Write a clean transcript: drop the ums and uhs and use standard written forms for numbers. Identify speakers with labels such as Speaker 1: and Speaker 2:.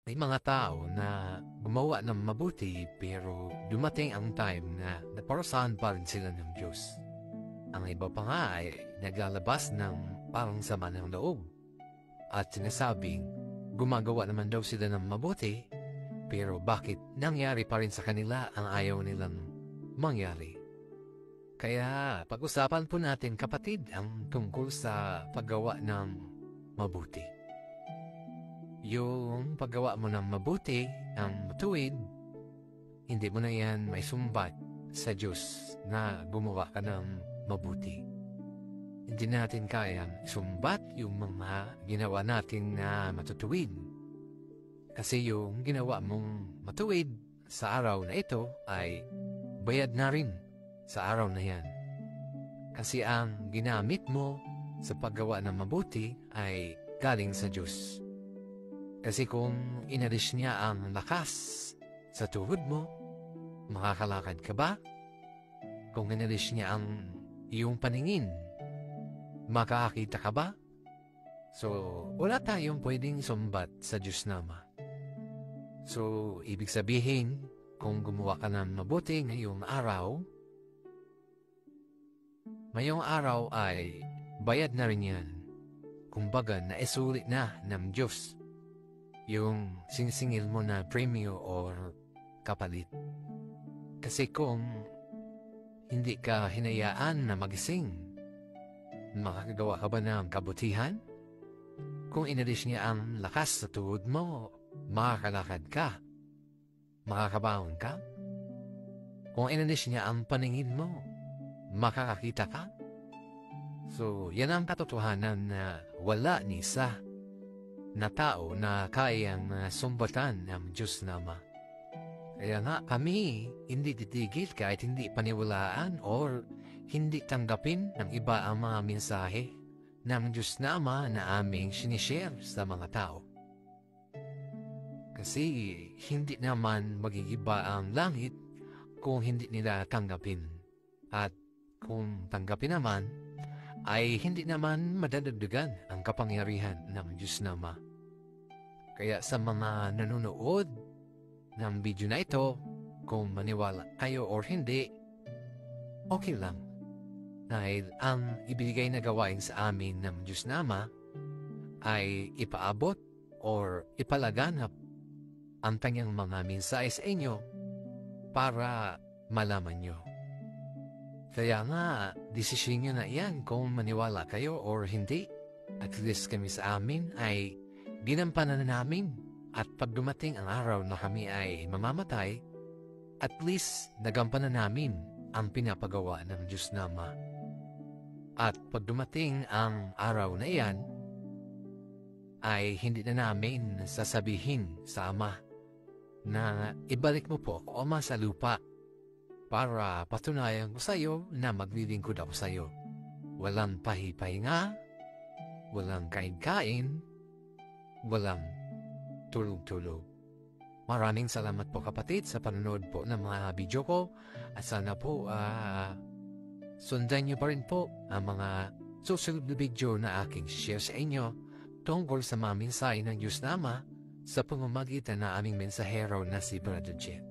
Speaker 1: May mga tao na gumawa ng mabuti pero dumating ang time na naparusahan pa rin sila ng Diyos. Ang iba pa nga ay naglalabas ng parang sama ng loob at sinasabing gumagawa naman daw sila ng mabuti pero bakit nangyari pa rin sa kanila ang ayaw nilang mangyari. Kaya pag-usapan po natin kapatid ang tungkol sa paggawa ng mabuti. Yung paggawa mo ng mabuti, ang matuwid, hindi mo na yan may sumbat sa Diyos na gumawa ka ng mabuti. Hindi natin kayang sumbat yung mga ginawa natin na matutuwid. Kasi yung ginawa mong matuwid sa araw na ito ay bayad na rin sa araw na yan. Kasi ang ginamit mo sa paggawa ng mabuti ay galing sa Diyos. Kasi kung inalis niya ang lakas sa tuhod mo, makakalakad ka ba? Kung inalis niya ang iyong paningin, makakakita ka ba? So, wala tayong pwedeng sumbat sa Diyos Nama. So, ibig sabihin, kung gumawa ka ng mabuti ngayong araw ay bayad na rin yan. Kumbaga, naisulit na ng Diyos yung sinisingil mo na premyo or kapalit. Kasi kung hindi ka hinayaan na magising, makakagawa ka ba ng kabutihan? Kung inalis niya ang lakas sa tuhod mo, makakalakad ka, makakabaon ka. Kung inalis niya ang paningin mo, makakakita ka. So, yan ang katotohanan na wala ni isa na tao na kayang sumbatan ng Diyos Nama. Kaya nga kami hindi titigil kahit hindi paniwalaan or hindi tanggapin ng iba ang mga mensahe ng Diyos Nama na aming sinishare sa mga tao. Kasi hindi naman magigiba ang langit kung hindi nila tanggapin. At kung tanggapin naman, ay hindi naman madadagdagan ang kapangyarihan ng Diyos Nama. Kaya sa mga nanonood ng video na ito, kung maniwala kayo or hindi, okay lang. Dahil ang ibigay na gawain sa amin ng Diyos Nama ay ipaabot or ipalaganap ang kanyang mga mensahe sa inyo para malaman nyo. Kaya nga, desisyon nyo na yan kung maniwala kayo or hindi. At least kami sa amin ay ginampanan na namin. At pag dumating ang araw na kami ay mamamatay, at least nagampanan namin ang pinapagawa ng Diyos Nama. At pag dumating ang araw na iyan, ay hindi na namin sasabihin sa Ama na ibalik mo po ako, Ama, sa lupa para patunayan ko sa iyo na maglilingkod ako sa iyo. Walang pahipahinga, walang kain-kain, walang tulog-tulog. Maraming salamat po kapatid sa panonood po ng mga video ko at sana po sundan niyo pa rin po ang mga susunod na video na aking share sa inyo tungkol sa mga mensahe ng Diyos Nama sa pamamagitan na aming mensahero na si Brother Jet.